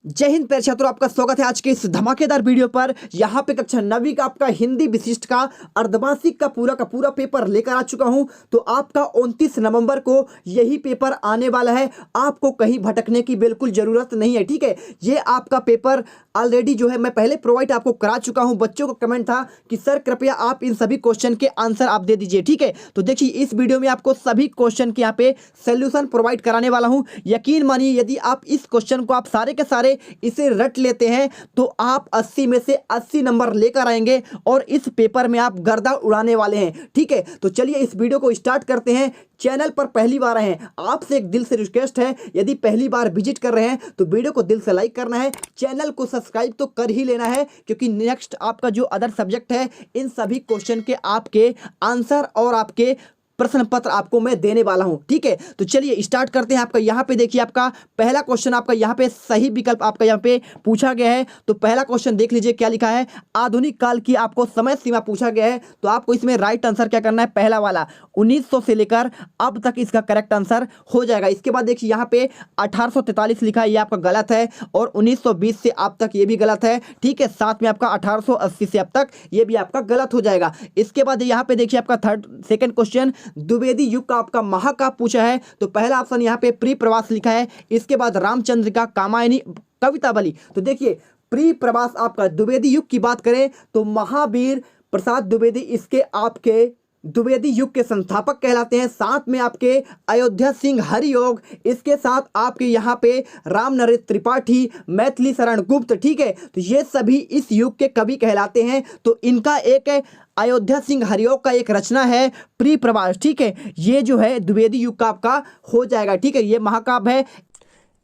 जय हिंद प्यारे छात्रों, आपका स्वागत है आज के इस धमाकेदार वीडियो पर। यहाँ पे कक्षा 9वीं का आपका हिंदी विशिष्ट का अर्धवार्षिक का पूरा पेपर लेकर आ चुका हूँ। तो आपका 29 नवंबर को यही पेपर आने वाला है। आपको कहीं भटकने की बिल्कुल जरूरत नहीं है, ठीक है। ये आपका पेपर ऑलरेडी जो है मैं पहले प्रोवाइड आपको करा चुका हूँ। बच्चों का कमेंट था कि सर कृपया आप इन सभी क्वेश्चन के आंसर आप दे दीजिए, ठीक है। तो देखिए इस वीडियो में आपको सभी क्वेश्चन के यहाँ पे सोल्यूशन प्रोवाइड कराने वाला हूँ। यकीन मानिए यदि आप इस क्वेश्चन को आप सारे के सारे इसे रट लेते हैं तो आप 80 में से 80 नंबर लेकर आएंगे और इस पेपर में आप गर्दा उड़ाने वाले हैं, ठीक है। तो चलिए इस वीडियो को स्टार्ट करते हैं। चैनल पर पहली बार आए हैं, आपसे एक दिल से रिक्वेस्ट है, यदि पहली बार विजिट कर रहे हैं तो वीडियो को दिल से लाइक करना है, चैनल को सब्सक्राइब तो कर ही लेना है, क्योंकि नेक्स्ट आपका जो अदर सब्जेक्ट है इन सभी क्वेश्चन के आपके आंसर और आपके प्रश्न पत्र आपको मैं देने वाला हूं, ठीक है। तो चलिए स्टार्ट करते हैं। आपका यहाँ पे देखिए, आपका पहला क्वेश्चन आपका यहाँ पे सही विकल्प आपका यहाँ पे पूछा गया है। तो पहला क्वेश्चन देख लीजिए क्या लिखा है। आधुनिक काल की आपको समय सीमा पूछा गया है, तो आपको इसमें राइट आंसर क्या करना है, पहला वाला 1900 से लेकर अब तक इसका करेक्ट आंसर हो जाएगा। इसके बाद देखिए यहाँ पे 1843 लिखा है, ये आपका गलत है, और 1920 से अब तक ये भी गलत है, ठीक है। साथ में आपका 1880 से अब तक ये भी आपका गलत हो जाएगा। इसके बाद यहाँ पे देखिए आपका सेकंड क्वेश्चन द्विवेदी युग का आपका महाकाव्य पूछा है, तो पहला ऑप्शन यहाँ पे प्री प्रवास लिखा है। इसके बाद रामचंद्र का कामायनी कवितावली। तो देखिए प्री प्रवास आपका द्विवेदी युग की बात करें तो महावीर प्रसाद द्विवेदी इसके आपके द्विवेदी युग के संस्थापक कहलाते हैं। साथ में आपके अयोध्या सिंह हरियोग, इसके साथ आपके यहाँ पे राम नरेश त्रिपाठी, मैथिली शरण गुप्त, ठीक है। तो ये सभी इस युग के कवि कहलाते हैं। तो इनका एक अयोध्या सिंह हरियोग का एक रचना है प्री प्रवास, ठीक है। ये जो है द्विवेदी युग का आपका हो जाएगा, ठीक है। ये महाकाव्य है।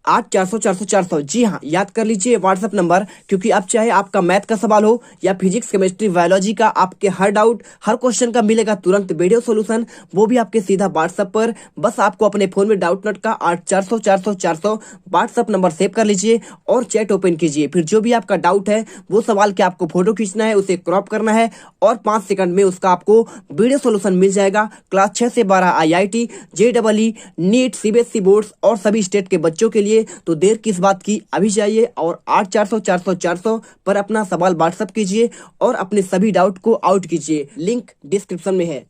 8400 जी हाँ, याद कर लीजिए व्हाट्सएप नंबर, क्योंकि अब चाहे आपका मैथ का सवाल हो या फिजिक्स केमिस्ट्री बायोलॉजी का, आपके हर डाउट हर क्वेश्चन का मिलेगा तुरंत वीडियो सॉल्यूशन, वो भी आपके सीधा व्हाट्सएप पर। बस आपको अपने फोन में डाउट नोट का 8400 व्हाट्सएप नंबर सेव कर लीजिए और चैट ओपन कीजिए। फिर जो भी आपका डाउट है वो सवाल के आपको फोटो खींचना है, उसे क्रॉप करना है और 5 सेकंड में उसका आपको वीडियो सोल्यूशन मिल जाएगा। क्लास 6 से 12 IIT, JEE, NEET, CBSE boards और सभी स्टेट के बच्चों के लिए। तो देर किस बात की, अभी जाइए और 8400 पर अपना सवाल व्हाट्सएप कीजिए और अपने सभी डाउट को आउट कीजिए। लिंक डिस्क्रिप्शन में है।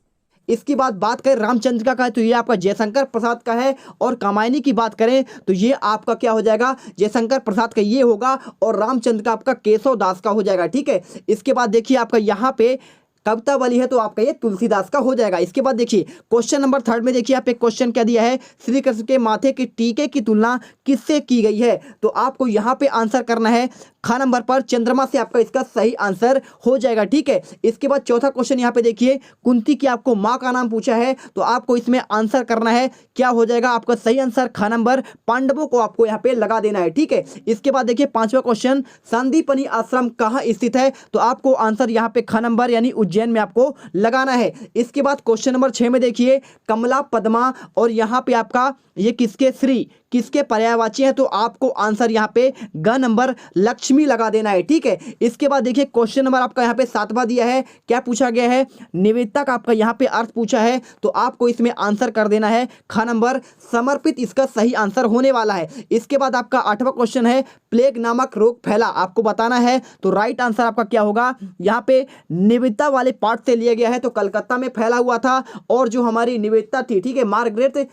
इसकी बात करें रामचंद्र का है तो ये आपका जयशंकर प्रसाद का है, और कामायनी की बात करें तो ये आपका क्या हो जाएगा, जयशंकर प्रसाद का ये होगा, और रामचंद्र का आपका केशव दास का हो जाएगा, ठीक है। इसके बाद देखिए आपका यहाँ पे कवितावली है तो आपका ये तुलसीदास का हो जाएगा। इसके बाद देखिए क्वेश्चन नंबर 3 में देखिए आप एक क्वेश्चन क्या दिया है, श्री कृष्ण के माथे के टीके की तुलना किससे की गई है। तो आपको यहाँ पे आंसर करना है ख नंबर पर चंद्रमा से, आपका इसका सही आंसर हो जाएगा, ठीक है। इसके बाद चौथा क्वेश्चन यहाँ पे देखिए, कुंती की आपको माँ का नाम पूछा है, तो आपको इसमें आंसर करना है, क्या हो जाएगा आपका सही आंसर ख नंबर, पांडवों को आपको यहाँ पे लगा देना है, ठीक है। इसके बाद देखिए 5वां क्वेश्चन, संदीपनी आश्रम कहाँ स्थित है, तो आपको आंसर यहाँ पे ख नंबर यानी उज्जैन में आपको लगाना है। इसके बाद क्वेश्चन नंबर 6 में देखिए, कमला पद्मा और यहाँ पे आपका ये किसके श्री किसके पर्यायवाची है, तो आपको आंसर यहाँ पे ग नंबर लक्ष्मी लगा देना है, ठीक है। इसके बाद देखिए क्वेश्चन नंबर आपका यहाँ पे 7वां दिया है, क्या पूछा गया है, निवेदिता का आपका यहाँ पे अर्थ पूछा है, तो आपको इसमें आंसर कर देना है ख नंबर समर्पित, इसका सही आंसर होने वाला है। इसके बाद आपका 8वां क्वेश्चन है, प्लेग नामक रोग फैला, आपको बताना है, तो राइट आंसर आपका क्या होगा, यहाँ पे निवेदिता वाले पार्ट से लिया गया है, तो कलकत्ता में फैला हुआ था, और जो हमारी निवेदिता थी, ठीक है, मार्गरेट,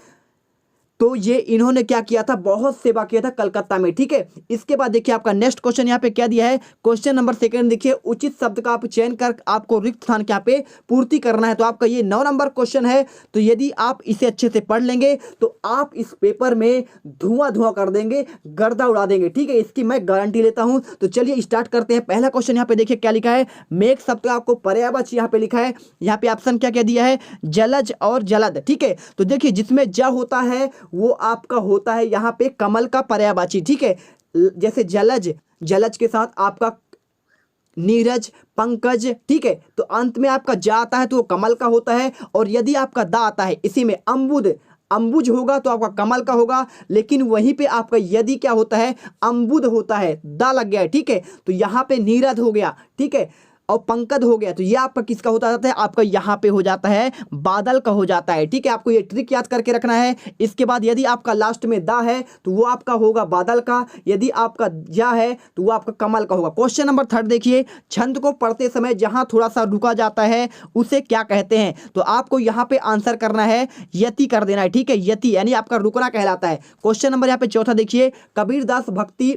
तो ये इन्होंने क्या किया था, बहुत सेवा किया था कलकत्ता में, ठीक है। इसके बाद देखिए आपका नेक्स्ट क्वेश्चन यहाँ पे क्या दिया है, क्वेश्चन नंबर 2 देखिए, उचित शब्द का आप चयन कर आपको रिक्त स्थान यहाँ पे पूर्ति करना है, तो आपका ये 9 नंबर क्वेश्चन है। तो यदि आप इसे अच्छे से पढ़ लेंगे तो आप इस पेपर में धुआं कर देंगे, गर्दा उड़ा देंगे, ठीक है, इसकी मैं गारंटी लेता हूं। तो चलिए स्टार्ट करते हैं। पहला क्वेश्चन यहाँ पे देखिए क्या लिखा है, मेघ शब्द का आपको पर्यायवाची यहाँ पे लिखा है, यहाँ पे ऑप्शन क्या क्या दिया है, जलज और जलद, ठीक है। तो देखिए जिसमें ज होता है वो आपका होता है यहाँ पे कमल का पर्यायवाची, ठीक है। जैसे जलज के साथ आपका नीरज, पंकज, ठीक है। तो अंत में आपका जा आता है तो वो कमल का होता है, और यदि आपका दा आता है इसी में अंबुज होगा तो आपका कमल का होगा, लेकिन वहीं पे आपका यदि क्या होता है, अंबुद होता है, दा लग गया है, ठीक है। तो यहाँ पे नीरद हो गया, ठीक है। और पंकज हो गया, तो ये आपका किसका होता जाता है, आपका यहाँ पे हो जाता है बादल का हो जाता है। ठीक है, आपको ये ट्रिक याद करके रखना है। इसके बाद यदि आपका लास्ट में दा है तो वो आपका होगा बादल का, यदि आपका जा है तो वो आपका कमल का होगा। क्वेश्चन नंबर 3 देखिए, छंद को पढ़ते समय जहां थोड़ा सा रुका जाता है उसे क्या कहते हैं? तो आपको यहां पे आंसर करना है, यति कर देना है। ठीक है, यति यानी आपका रुकना कहलाता है। क्वेश्चन नंबर यहाँ पे 4 देखिए, कबीरदास भक्ति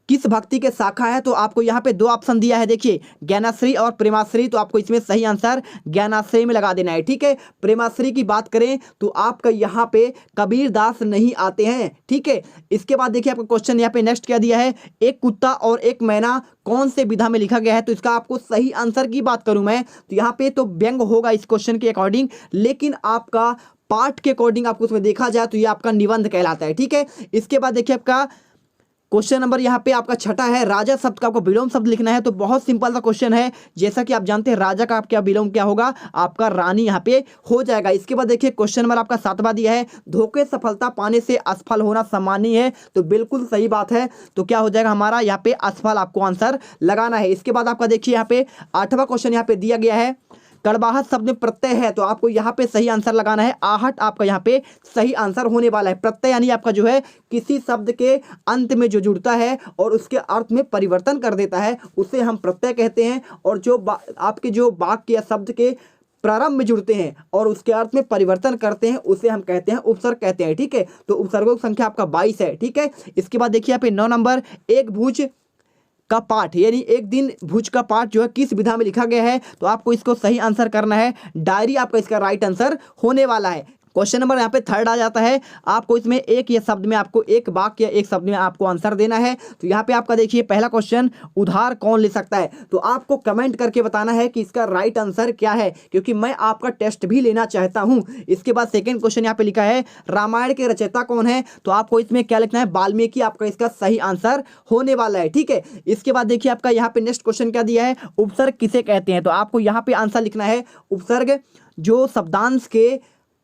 किस भक्ति के शाखा है? तो आपको यहाँ पे 2 ऑप्शन दिया है, देखिए ज्ञानाश्री और प्रेमाश्री, तो आपको इसमें सही आंसर ज्ञानाश्री में लगा देना है। ठीक है, प्रेमाश्री की बात करें तो आपका यहाँ पे कबीरदास नहीं आते हैं। ठीक है, इसके बाद देखिए आपका क्वेश्चन यहाँ पे नेक्स्ट क्या दिया है, एक कुत्ता और एक मैना कौन से विधा में लिखा गया है? तो इसका आपको सही आंसर की बात करूं मैं तो यहाँ पे तो व्यंग होगा इस क्वेश्चन के अकॉर्डिंग, लेकिन आपका पाठ के अकॉर्डिंग आपको उसमें देखा जाए तो ये आपका निबंध कहलाता है। ठीक है, इसके बाद देखिए आपका क्वेश्चन नंबर यहाँ पे आपका 6 है, राजा शब्द का आपको विलोम शब्द लिखना है। तो बहुत सिंपल सा क्वेश्चन है, जैसा कि आप जानते हैं राजा का क्या विलोम क्या होगा, आपका रानी यहाँ पे हो जाएगा। इसके बाद देखिए क्वेश्चन नंबर आपका 7वां दिया है, धोखे सफलता पाने से असफल होना सामान्य है। तो बिल्कुल सही बात है, तो क्या हो जाएगा हमारा यहाँ पे असफल आपको आंसर लगाना है। इसके बाद आपका देखिए यहाँ पे 8वां क्वेश्चन यहाँ पे दिया गया है, कड़वाहट शब्द में प्रत्यय है, तो आपको यहाँ पे सही आंसर लगाना है, आहट आपका यहाँ पे सही आंसर होने वाला है। प्रत्यय यानी आपका जो है किसी शब्द के अंत में जो जुड़ता है और उसके अर्थ में परिवर्तन कर देता है उसे हम प्रत्यय कहते हैं, और जो आपके जो वाक्य या शब्द के प्रारंभ में जुड़ते हैं और उसके अर्थ में परिवर्तन करते हैं उसे हम कहते हैं उपसर्ग कहते हैं। ठीक है, तो उपसर्गों की संख्या आपका 22 है। ठीक है, इसके बाद देखिए यहाँ पे 9 नंबर, एक भुज का पाठ यानी एक दिन भुज का पाठ जो है किस विधा में लिखा गया है? तो आपको इसको सही आंसर करना है, डायरी आपका इसका राइट आंसर होने वाला है। क्वेश्चन नंबर यहाँ पे 3 आ जाता है, आपको इसमें एक या शब्द में आपको एक वाक्य या एक शब्द में आपको आंसर देना है। तो यहाँ पे आपका देखिए पहला क्वेश्चन, उधार कौन ले सकता है? तो आपको कमेंट करके बताना है कि इसका राइट आंसर क्या है, क्योंकि मैं आपका टेस्ट भी लेना चाहता हूँ। इसके बाद सेकेंड क्वेश्चन यहाँ पे लिखा है, रामायण के रचयिता कौन है? तो आपको इसमें क्या लिखना है, वाल्मीकि आपका इसका सही आंसर होने वाला है। ठीक है, इसके बाद देखिए आपका यहाँ पे नेक्स्ट क्वेश्चन क्या दिया है, उपसर्ग किसे कहते हैं? तो आपको यहाँ पे आंसर लिखना है, उपसर्ग जो शब्दांश के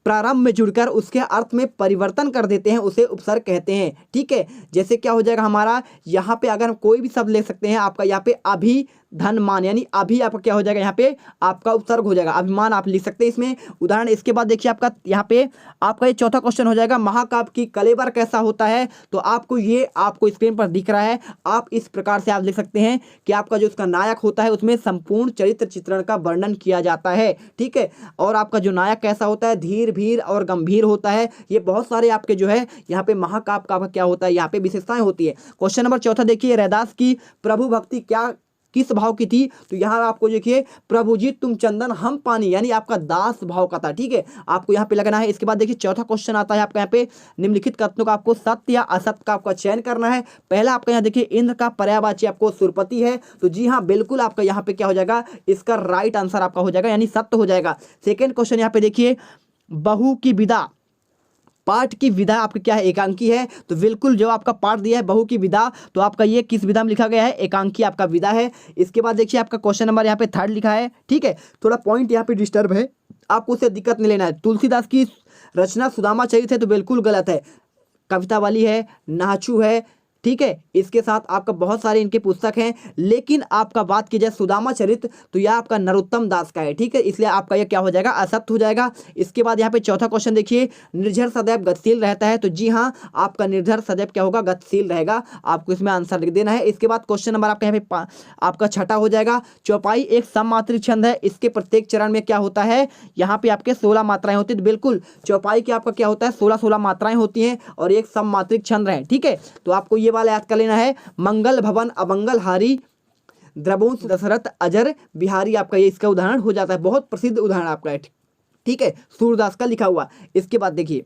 प्रारंभ में जुड़कर उसके अर्थ में परिवर्तन कर देते हैं उसे उपसर्ग कहते हैं। ठीक है, जैसे क्या हो जाएगा हमारा यहाँ पे, अगर हम कोई भी शब्द ले सकते हैं, आपका यहाँ पे अभी धनमान यानी अभी आपका क्या हो जाएगा, यहाँ पे आपका उपसर्ग हो जाएगा, अभिमान आप लिख सकते हैं इसमें उदाहरण। इसके बाद देखिए आपका यहाँ पे आपका ये चौथा क्वेश्चन हो जाएगा, महाकाव्य की कलेवर कैसा होता है? तो आपको ये आपको स्क्रीन पर दिख रहा है, आप इस प्रकार से आप लिख सकते हैं कि आपका जो उसका नायक होता है उसमें संपूर्ण चरित्र चित्रण का वर्णन किया जाता है। ठीक है, और आपका जो नायक कैसा होता है, धीर भीर और गंभीर होता है। ये बहुत सारे आपके जो है यहाँ पे महाकाव्य का क्या होता है, यहाँ पे विशेषताएं होती है। क्वेश्चन नंबर 4 देखिए, रैदास की प्रभु भक्ति क्या किस भाव की थी? तो यहाँ आपको देखिए, प्रभु जी तुम चंदन हम पानी यानी आपका दास भाव का था। ठीक है, आपको यहाँ पे लगना है। इसके बाद देखिए चौथा क्वेश्चन आता है आपका यहाँ पे, निम्नलिखित कथनों का आपको सत्य या असत्य का आपका चयन करना है। पहला आपका यहाँ देखिए, इंद्र का पर्यायवाची आपको सुरपति है, तो जी हाँ बिल्कुल आपका यहाँ पे क्या हो जाएगा, इसका राइट आंसर आपका हो जाएगा यानी सत्य हो जाएगा। सेकेंड क्वेश्चन यहाँ पे देखिए, बहू की विदा, पाठ की विधा आपकी क्या है, एकांकी है, तो बिल्कुल जो आपका पाठ दिया है बहू की विधा, तो आपका ये किस विधा में लिखा गया है, एकांकी आपका विधा है। इसके बाद देखिए आपका क्वेश्चन नंबर यहाँ पे 3 लिखा है। ठीक है, थोड़ा पॉइंट यहाँ पे डिस्टर्ब है, आपको उससे दिक्कत नहीं लेना है। तुलसीदास की रचना सुदामा चरित है, तो बिल्कुल गलत है, कविता वाली है, नाचू है। ठीक है, इसके साथ आपका बहुत सारे इनके पुस्तक हैं, लेकिन आपका बात की जाए सुदामा चरित तो यह आपका नरोत्तम दास का है। ठीक है, इसलिए आपका यह क्या हो जाएगा, असत्य हो जाएगा। इसके बाद यहाँ पे चौथा क्वेश्चन देखिए, निर्झर सदैव गतिशील रहता है, तो जी हाँ आपका निर्झर सदैव क्या होगा, गतिशील रहेगा, आपको इसमें आंसर लिख देना है। इसके बाद क्वेश्चन नंबर आपका यहाँ पे आपका 6 हो जाएगा, चौपाई एक सममात्रिक छंद है, इसके प्रत्येक चरण में क्या होता है, यहाँ पे आपके 16 मात्राएं होती है। बिल्कुल चौपाई की आपका क्या होता है, 16 मात्राएं होती हैं और एक सममात्रिक छंद है। ठीक है, तो आपको ये वाला याद कर लेना है, मंगल भवन अमंगल हारी द्रवंश दशरथ अजर बिहारी, आपका ये इसका उदाहरण हो जाता है, बहुत प्रसिद्ध उदाहरण आपका है। ठीक है, सूरदास का लिखा हुआ। इसके बाद देखिए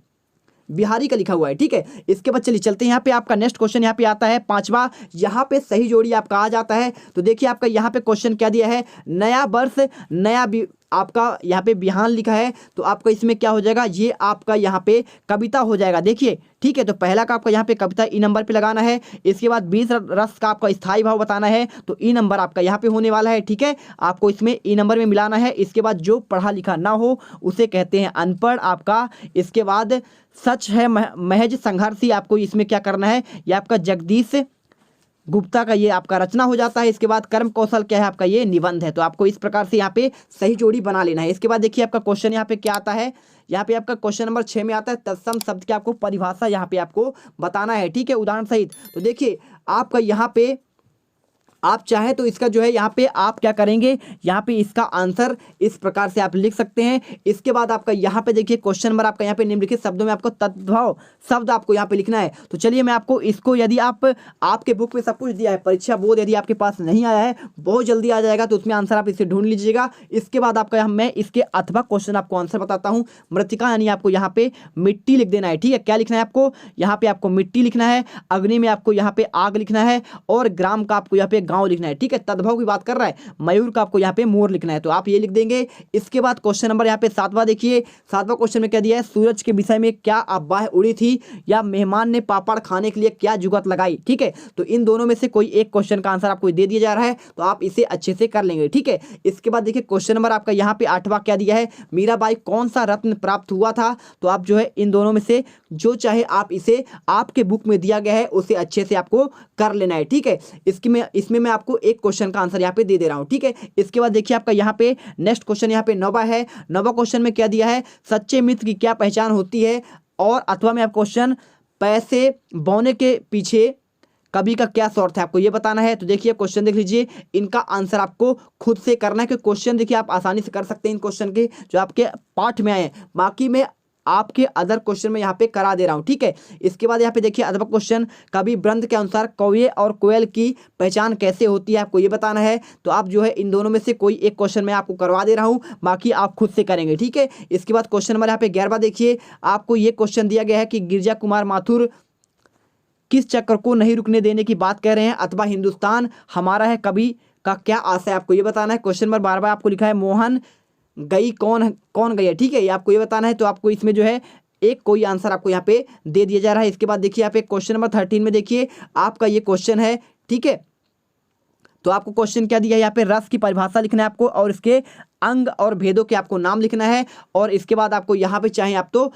बिहारी का लिखा हुआ है। ठीक है, इसके बाद चलिए चलते हैं यहाँ पे, आपका नेक्स्ट क्वेश्चन यहाँ पे आता है 5वां, यहाँ पे सही जोड़ी आपका आ जाता है। तो देखिए आपका यहाँ पे क्वेश्चन क्या दिया है, नया वर्ष नया आपका यहाँ पे बिहान लिखा है, तो आपका इसमें क्या हो जाएगा, ये आपका यहाँ पे कविता हो जाएगा। देखिए ठीक है, तो पहला का आपका यहाँ पे कविता ई नंबर पे लगाना है। इसके बाद 20 रस का आपका स्थायी भाव बताना है, तो ई नंबर आपका यहाँ पे होने वाला है। ठीक है, आपको इसमें ई नंबर में मिलाना है। इसके बाद जो पढ़ा लिखा ना हो उसे कहते हैं अनपढ़ आपका। इसके बाद सच है महज संघर्ष ही आपको इसमें क्या करना है, ये आपका जगदीश गुप्ता का ये आपका रचना हो जाता है। इसके बाद कर्म कौशल क्या है आपका, ये निबंध है। तो आपको इस प्रकार से यहाँ पे सही जोड़ी बना लेना है। इसके बाद देखिए आपका क्वेश्चन यहाँ पे क्या आता है, यहाँ पे आपका क्वेश्चन नंबर 6 में आता है तत्सम शब्द की आपको परिभाषा यहाँ पे आपको बताना है, ठीक है, उदाहरण सहित। तो देखिए आपका यहाँ पे आप चाहे तो इसका जो है यहाँ पे आप क्या करेंगे, यहाँ पे इसका आंसर इस प्रकार से आप लिख सकते हैं। इसके बाद आपका यहाँ पे देखिए क्वेश्चन नंबर आपका यहाँ पे निम्नलिखित शब्दों में आपको तद्भव शब्द आपको यहाँ पे लिखना है। तो चलिए मैं आपको इसको, यदि आप आपके बुक में सब कुछ दिया है, परीक्षा बोर्ड यदि आपके पास नहीं आया है, बहुत जल्दी आ जाएगा, तो उसमें आंसर आप इसे ढूंढ लीजिएगा। इसके बाद आपका मैं इसके अथवा क्वेश्चन आपको आंसर बताता हूँ। मृतिका यानी आपको यहाँ पे मिट्टी लिख देना है, ठीक है। क्या लिखना है आपको, यहाँ पे आपको मिट्टी लिखना है, अग्नि में आपको यहाँ पे आग लिखना है, और ग्राम का आपको यहाँ पे गांव लिखना है, ठीक है। तद्भव की बात कर रहा है, मयूर का आपको यहाँ पे मोर लिखना है, तो आप ये लिख देंगे। इसके बाद क्वेश्चन नंबर यहाँ पे 7वां देखिए, 7वां क्वेश्चन में क्या दिया है, सूरज के विषय में क्या अफवाह उड़ी थी, या मेहमान ने पापड़ खाने के लिए क्या जुगत लगाई, ठीक है। तो इन दोनों में से कोई एक क्वेश्चन का आंसर आपको दे दिया जा रहा है, तो आप इसे अच्छे से कर लेंगे, ठीक है। इसके बाद देखिए क्वेश्चन नंबर आपका यहाँ पे 8वां क्या दिया है, मीराबाई कौन सा रत्न प्राप्त हुआ था। तो आप जो है इन दोनों में से जो चाहे आप इसे आपके बुक में दिया गया है उसे अच्छे से आपको कर लेना है, ठीक है। इसमें मैं आपको एक क्वेश्चन का आंसर यहाँ पे दे रहा हूँ, ठीक है। इसके बाद देखिए आपका यहाँ पे नेक्स्ट क्वेश्चन यहाँ पे 9वां है। 9वां क्वेश्चन में क्या दिया है, सच्चे मित्र की क्या पहचान होती है, और अथवा में आप क्वेश्चन पैसे बोने के पीछे कवि का क्या स्वार्थ है, आपको ये बताना है। तो देखिए क्वेश्चन देख लीजिए, इनका आंसर आपको खुद से करना है, कि क्वेश्चन देखिए आप आसानी से कर सकते हैं इन क्वेश्चन के जो आपके पाठ में आए हैं, बाकी में आपके अदर क्वेश्चन में यहाँ पे करा दे रहा हूँ, ठीक है। इसके बाद यहाँ पे देखिए अथवा क्वेश्चन, कवि वृंद के अनुसार कौवे और कोयल की पहचान कैसे होती है, आपको ये बताना है। तो आप जो है इन दोनों में से कोई एक क्वेश्चन मैं आपको करवा दे रहा हूँ, बाकी आप खुद से करेंगे, ठीक है। इसके बाद क्वेश्चन नंबर यहाँ पे 11वां देखिए, आपको ये क्वेश्चन दिया गया है कि गिरजा कुमार माथुर किस चक्र को नहीं रुकने देने की बात कह रहे हैं, अथवा हिंदुस्तान हमारा है कवि का क्या आशय है, आपको ये बताना है। क्वेश्चन नंबर 12वां आपको लिखा है मोहन गई कौन गई है, ठीक है, ये आपको ये बताना है। तो आपको इसमें जो है एक कोई आंसर आपको यहाँ पे दे दिया जा रहा है। इसके बाद देखिए यहाँ पे क्वेश्चन नंबर 13 में देखिए आपका ये क्वेश्चन है, ठीक है। तो आपको क्वेश्चन क्या दिया है, यहाँ पे रस की परिभाषा लिखना है आपको, और इसके अंग और भेदों के आपको नाम लिखना है, और इसके बाद आपको यहाँ पे चाहे आप तो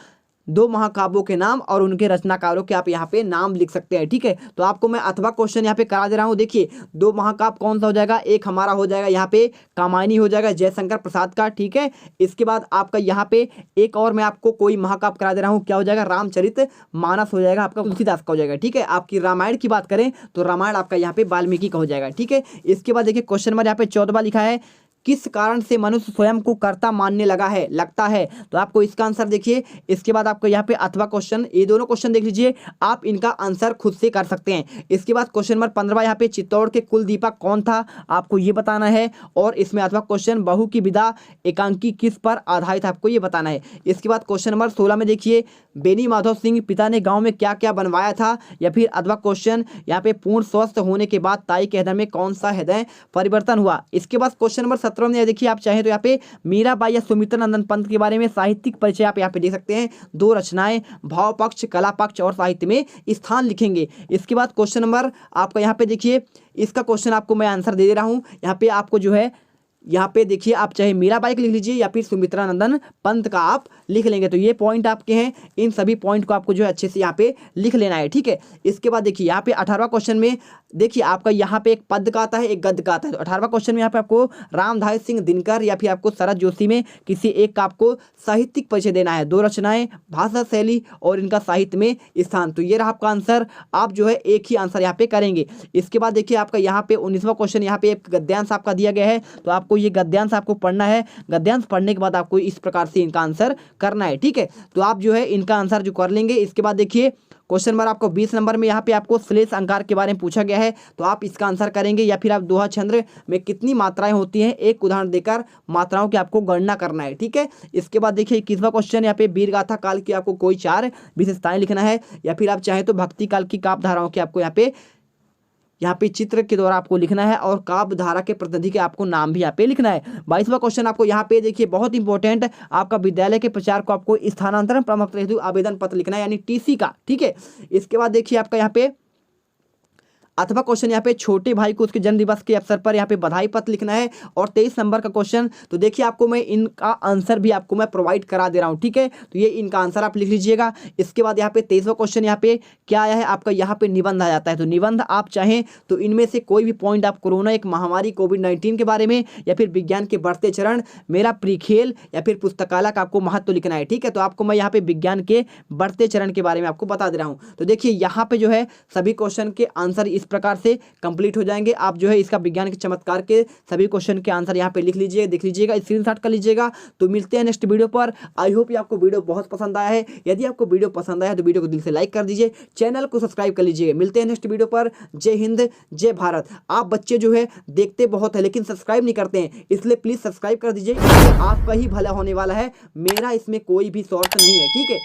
2 महाकाव्यों के नाम और उनके रचनाकारों के आप यहाँ पे नाम लिख सकते हैं, ठीक है। तो आपको मैं अथवा क्वेश्चन यहाँ पे करा दे रहा हूँ। देखिए 2 महाकाव्य कौन सा हो जाएगा, एक हमारा हो जाएगा यहाँ पे कामायनी हो जाएगा जयशंकर प्रसाद का, ठीक है। इसके बाद आपका यहाँ पे एक और मैं आपको कोई महाकाव्य करा दे रहा हूँ, क्या हो जाएगा, रामचरित मानस हो जाएगा आपका, तुलसीदास का हो जाएगा, ठीक है। आपकी रामायण की बात करें तो रामायण आपका यहाँ पे वाल्मीकि का हो जाएगा, ठीक है। इसके बाद देखिए क्वेश्चन नंबर यहाँ पे 14वां लिखा है, किस कारण से मनुष्य स्वयं को कर्ता मानने लगता है। तो आपको इसका आंसर देखिए। इसके बाद आपको यहाँ पे अथवा क्वेश्चन, ये दोनों क्वेश्चन देख लीजिए, आप इनका आंसर खुद से कर सकते हैं। इसके बाद क्वेश्चन नंबर 15वां यहाँ पे चित्तौड़ के कुल दीपक कौन था, आपको ये बताना है, और इसमें अथवा क्वेश्चन बहू की विदा एकांकी किस पर आधारित, आपको ये बताना है। इसके बाद क्वेश्चन नंबर 16 में देखिए, बेनी माधव सिंह पिता ने गाँव में क्या क्या बनवाया था, या फिर अथवा क्वेश्चन यहाँ पे पूर्ण स्वस्थ होने के बाद ताई के हृदय में कौन सा हृदय परिवर्तन हुआ। इसके बाद क्वेश्चन नंबर 17 में देखिए, आप चाहें तो यहाँ पे मीराबाई या सुमित्रा नंदन पंत के बारे में साहित्यिक परिचय आप यहाँ पे देख सकते हैं, 2 रचनाएं, भाव पक्ष, कला पक्ष और साहित्य में स्थान लिखेंगे। इसके बाद क्वेश्चन नंबर आपका यहाँ पे देखिए, इसका क्वेश्चन आपको मैं आंसर दे रहा हूँ। यहाँ पे आपको जो है, यहाँ पे देखिए आप चाहे मीराबाई लिख लीजिए या फिर सुमित्रा नंदन पंत का आप लिख लेंगे, तो ये पॉइंट आपके हैं। इन सभी पॉइंट को आपको जो है अच्छे से यहाँ पे लिख लेना है, ठीक है। इसके बाद देखिए यहाँ पे 18वां क्वेश्चन में देखिए आपका यहाँ पे एक पद का आता है, एक गद्य का आता है। तो 18वां क्वेश्चन में यहाँ पे आपको रामधारी सिंह दिनकर या फिर आपको शरद जोशी में किसी एक का आपको साहित्यिक परिचय देना है, 2 रचनाएं, भाषा शैली और इनका साहित्य में स्थान। तो ये रहा आपका आंसर, आप जो है एक ही आंसर यहाँ पे करेंगे। इसके बाद देखिए आपका यहाँ पे 19वां क्वेश्चन, यहाँ पे एक गद्यांश आपका दिया गया है, तो आपको ये गद्यांश आपको पढ़ना है। गद्यांश पढ़ने के बाद आपको इस प्रकार से इनका आंसर करना है, ठीक है। तो आप जो है इनका आंसर जो कर लेंगे। इसके बाद देखिए क्वेश्चन नंबर आपको 20 नंबर में यहाँ पे आपको श्लेष अंकार के बारे में पूछा गया है, तो आप इसका आंसर करेंगे, या फिर आप दोहा छंद में कितनी मात्राएं होती हैं एक उदाहरण देकर मात्राओं की आपको गणना करना है, ठीक है। इसके बाद देखिए 21वां क्वेश्चन, यहाँ पे वीर गाथा काल की आपको कोई 4 विशेषताएं लिखना है, या फिर आप चाहें तो भक्ति काल की काव्य धाराओं की आपको यहाँ पे चित्र के द्वारा आपको लिखना है, और काव्य धारा के प्रतिनिधि के आपको नाम भी यहाँ पे लिखना है। 22वां क्वेश्चन आपको यहाँ पे देखिए बहुत इंपॉर्टेंट, आपका विद्यालय के प्रचार को आपको स्थानांतरण प्रमाण हेतु आवेदन पत्र लिखना है, यानी टीसी का, ठीक है। इसके बाद देखिए आपका यहाँ पे अथवा क्वेश्चन यहाँ पे छोटे भाई को उसके जन्म दिवस के अवसर पर यहाँ पे बधाई पत्र लिखना है। और 23 नंबर का क्वेश्चन, तो देखिए आपको मैं इनका आंसर भी आपको मैं प्रोवाइड करा दे रहा हूँ, ठीक है। तो ये इनका आंसर आप लिख लीजिएगा। इसके बाद यहाँ पे 23वां क्वेश्चन यहाँ पे क्या आया है आपका, यहाँ पे निबंध आ जाता है। तो निबंध आप चाहें तो इनमें से कोई भी पॉइंट आप कोरोना एक महामारी कोविड-19 के बारे में, या फिर विज्ञान के बढ़ते चरण, मेरा प्री खेल, या फिर पुस्तकालय का आपको महत्व लिखना है, ठीक है। तो आपको मैं यहाँ पे विज्ञान के बढ़ते चरण के बारे में आपको बता दे रहा हूँ। तो देखिए यहाँ पे जो है सभी क्वेश्चन के आंसर इस प्रकार से कंप्लीट हो जाएंगे। आप जो है इसका विज्ञान के चमत्कार के सभी क्वेश्चन के आंसर यहाँ पे लिख लीजिए, देख लीजिएगा, स्क्रीनशॉट कर लीजिएगा। तो मिलते हैं नेक्स्ट वीडियो पर। आई होप आपको वीडियो बहुत पसंद आया है। यदि आपको वीडियो पसंद आया तो वीडियो को दिल से लाइक कर दीजिए, चैनल को सब्सक्राइब कर लीजिए। मिलते हैं नेक्स्ट वीडियो पर। जय हिंद, जय भारत। आप बच्चे जो है देखते बहुत है लेकिन सब्सक्राइब नहीं करते हैं, इसलिए प्लीज सब्सक्राइब कर दीजिए। आपका ही भला होने वाला है, मेरा इसमें कोई भी स्वार्थ नहीं है, ठीक है।